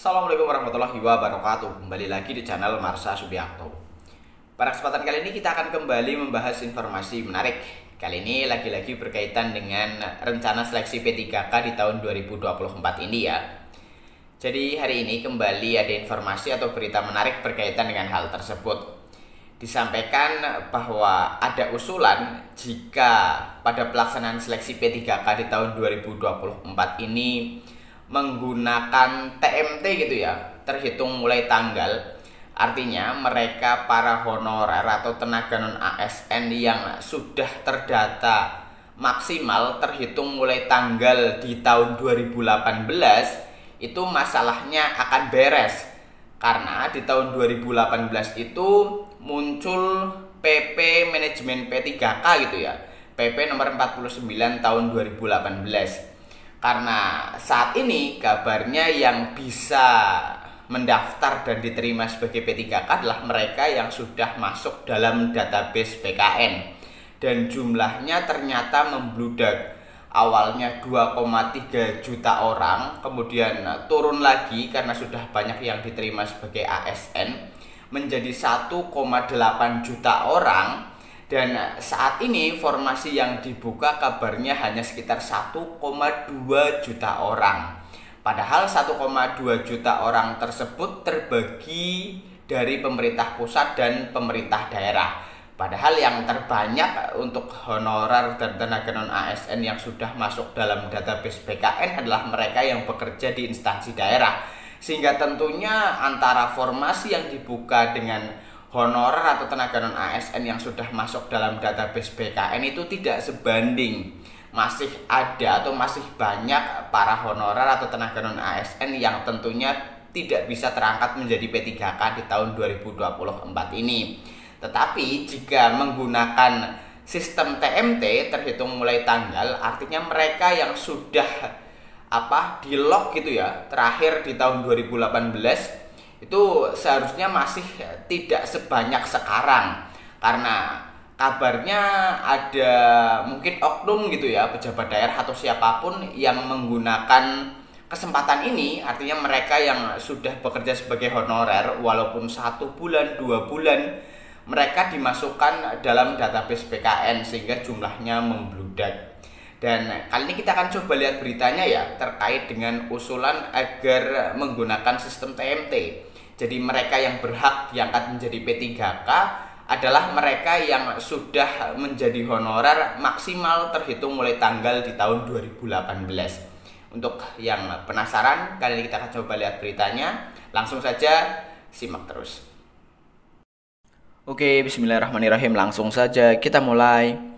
Assalamualaikum warahmatullahi wabarakatuh. Kembali lagi di channel Marsha Subiakto. Pada kesempatan kali ini kita akan kembali membahas informasi menarik. Kali ini lagi-lagi berkaitan dengan rencana seleksi P3K di tahun 2024 ini ya. Jadi hari ini kembali ada informasi atau berita menarik berkaitan dengan hal tersebut. Disampaikan bahwa ada usulan jika pada pelaksanaan seleksi P3K di tahun 2024 ini menggunakan TMT gitu ya, terhitung mulai tanggal. Artinya mereka para honorer atau tenaga non ASN yang sudah terdata maksimal terhitung mulai tanggal di tahun 2018 itu masalahnya akan beres. Karena di tahun 2018 itu muncul PP Manajemen P3K gitu ya, PP nomor 49 tahun 2018. Karena saat ini kabarnya yang bisa mendaftar dan diterima sebagai P3K adalah mereka yang sudah masuk dalam database PKN. Dan jumlahnya ternyata membludak. Awalnya 2,3 juta orang, kemudian turun lagi karena sudah banyak yang diterima sebagai ASN, menjadi 1,8 juta orang. Dan saat ini formasi yang dibuka kabarnya hanya sekitar 1,2 juta orang. Padahal 1,2 juta orang tersebut terbagi dari pemerintah pusat dan pemerintah daerah. Padahal yang terbanyak untuk honorer dan tenaga non ASN yang sudah masuk dalam database PKN adalah mereka yang bekerja di instansi daerah. Sehingga tentunya antara formasi yang dibuka dengan honorer atau tenaga non ASN yang sudah masuk dalam database BKN itu tidak sebanding. Masih ada atau masih banyak para honorer atau tenaga non ASN yang tentunya tidak bisa terangkat menjadi P3K di tahun 2024 ini. Tetapi jika menggunakan sistem TMT terhitung mulai tanggal, artinya mereka yang sudah di lock gitu ya, terakhir di tahun 2018 itu seharusnya masih tidak sebanyak sekarang. Karena kabarnya ada mungkin oknum gitu ya, pejabat daerah atau siapapun yang menggunakan kesempatan ini. Artinya mereka yang sudah bekerja sebagai honorer walaupun 1 bulan, 2 bulan, mereka dimasukkan dalam database PKN sehingga jumlahnya membludak. Dan kali ini kita akan coba lihat beritanya ya, terkait dengan usulan agar menggunakan sistem TMT. Jadi mereka yang berhak diangkat menjadi P3K adalah mereka yang sudah menjadi honorer maksimal terhitung mulai tanggal di tahun 2018. Untuk yang penasaran, kali ini kita akan coba lihat beritanya. Langsung saja simak terus. Oke, bismillahirrahmanirrahim. Langsung saja kita mulai.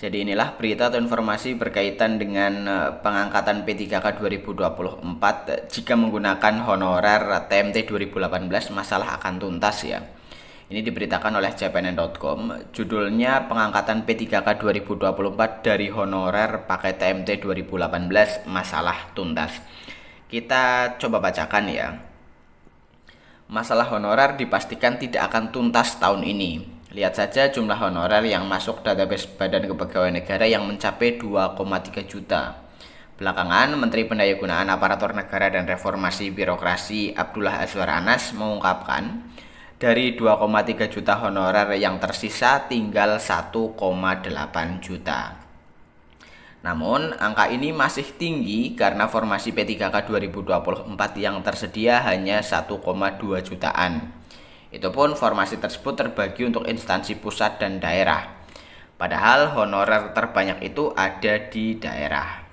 Jadi inilah berita atau informasi berkaitan dengan pengangkatan P3K 2024 jika menggunakan honorer TMT 2018 masalah akan tuntas ya. Ini diberitakan oleh cpnn.com. Judulnya pengangkatan P3K 2024 dari honorer pakai TMT 2018 masalah tuntas. Kita coba bacakan ya. Masalah honorer dipastikan tidak akan tuntas tahun ini. Lihat saja jumlah honorer yang masuk database Badan Kepegawaian Negara yang mencapai 2,3 juta. Belakangan, Menteri Pendayagunaan Aparatur Negara dan Reformasi Birokrasi Abdullah Azwar Anas mengungkapkan, dari 2,3 juta honorer yang tersisa tinggal 1,8 juta. Namun, angka ini masih tinggi karena formasi P3K 2024 yang tersedia hanya 1,2 jutaan. Itu pun formasi tersebut terbagi untuk instansi pusat dan daerah. Padahal honorer terbanyak itu ada di daerah.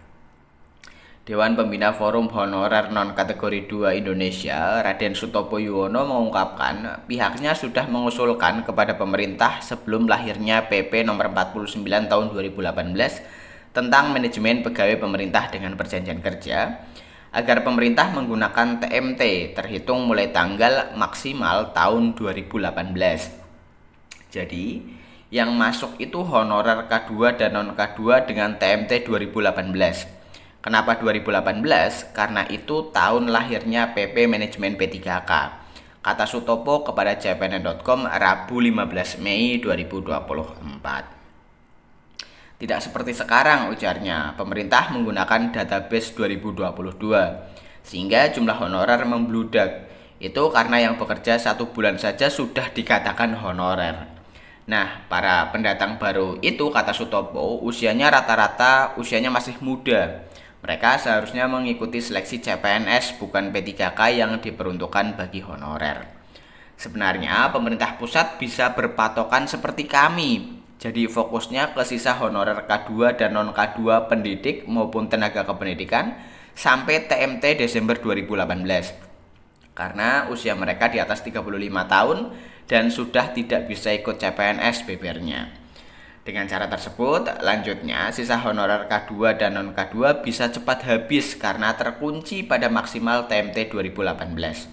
Dewan Pembina Forum Honorer Non Kategori 2 Indonesia, Raden Sutopo Yuwono mengungkapkan pihaknya sudah mengusulkan kepada pemerintah sebelum lahirnya PP nomor 49 tahun 2018 tentang manajemen pegawai pemerintah dengan perjanjian kerja, agar pemerintah menggunakan TMT terhitung mulai tanggal maksimal tahun 2018. Jadi, yang masuk itu honorer K2 dan non-K2 dengan TMT 2018. Kenapa 2018? Karena itu tahun lahirnya PP Manajemen P3K. Kata Sutopo kepada cpnn.com Rabu 15 Mei 2024. Tidak seperti sekarang, ujarnya, pemerintah menggunakan database 2022. sehingga jumlah honorer membludak. Itu karena yang bekerja 1 bulan saja sudah dikatakan honorer. Nah, para pendatang baru itu, kata Sutopo, usianya rata-rata usianya masih muda. Mereka seharusnya mengikuti seleksi CPNS, bukan P3K yang diperuntukkan bagi honorer. Sebenarnya pemerintah pusat bisa berpatokan seperti kami. Jadi fokusnya ke sisa honorer K2 dan non-K2 pendidik maupun tenaga kependidikan sampai TMT Desember 2018. Karena usia mereka di atas 35 tahun dan sudah tidak bisa ikut CPNS bebernya. Dengan cara tersebut, lanjutnya sisa honorer K2 dan non-K2 bisa cepat habis karena terkunci pada maksimal TMT 2018.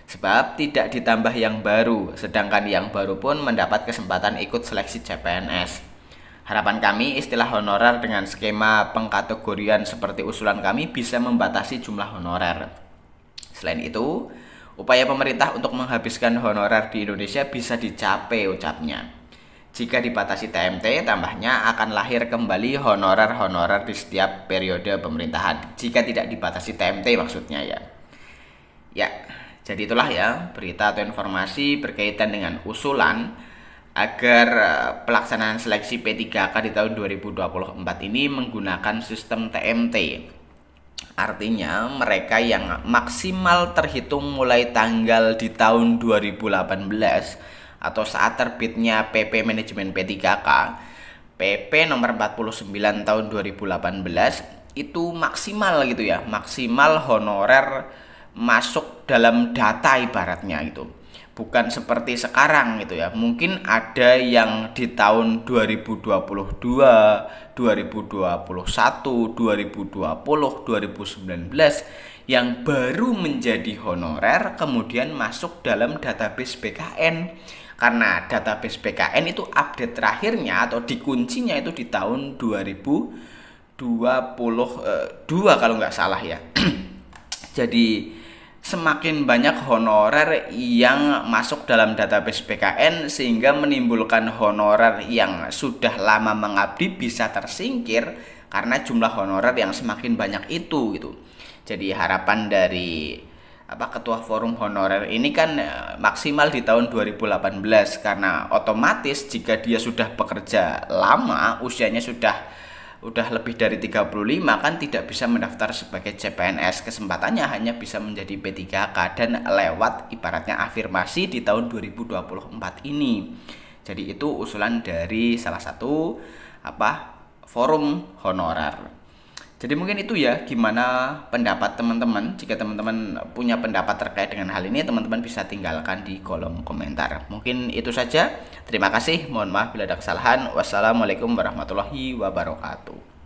Sebab tidak ditambah yang baru, sedangkan yang baru pun mendapat kesempatan ikut seleksi CPNS. Harapan kami istilah honorer dengan skema pengkategorian seperti usulan kami bisa membatasi jumlah honorer. Selain itu, upaya pemerintah untuk menghabiskan honorer di Indonesia bisa dicapai, ucapnya. Jika dibatasi TMT, tambahnya akan lahir kembali honorer-honorer di setiap periode pemerintahan. Jika tidak dibatasi TMT maksudnya ya. Ya, jadi itulah ya berita atau informasi berkaitan dengan usulan agar pelaksanaan seleksi P3K di tahun 2024 ini menggunakan sistem TMT. Artinya mereka yang maksimal terhitung mulai tanggal di tahun 2018 atau saat terbitnya PP Manajemen P3K, PP nomor 49 tahun 2018 itu maksimal gitu ya, maksimal honorer masuk dalam data ibaratnya gitu. Bukan seperti sekarang gitu ya. Mungkin ada yang di tahun 2022, 2021, 2020, 2019 yang baru menjadi honorer kemudian masuk dalam database BKN. Karena database BKN itu update terakhirnya atau dikuncinya itu di tahun 2022 kalau nggak salah ya. Jadi semakin banyak honorer yang masuk dalam database BKN sehingga menimbulkan honorer yang sudah lama mengabdi bisa tersingkir karena jumlah honorer yang semakin banyak itu gitu. Jadi harapan dari ketua forum honorer ini kan maksimal di tahun 2018 karena otomatis jika dia sudah bekerja lama, usianya sudah lebih dari 35 kan tidak bisa mendaftar sebagai CPNS. Kesempatannya hanya bisa menjadi P3K dan lewat ibaratnya afirmasi di tahun 2024 ini. Jadi itu usulan dari salah satu forum honorer. Jadi mungkin itu ya gimana pendapat teman-teman. Jika teman-teman punya pendapat terkait dengan hal ini, teman-teman bisa tinggalkan di kolom komentar. Mungkin itu saja. Terima kasih. Mohon maaf bila ada kesalahan. Wassalamualaikum warahmatullahi wabarakatuh.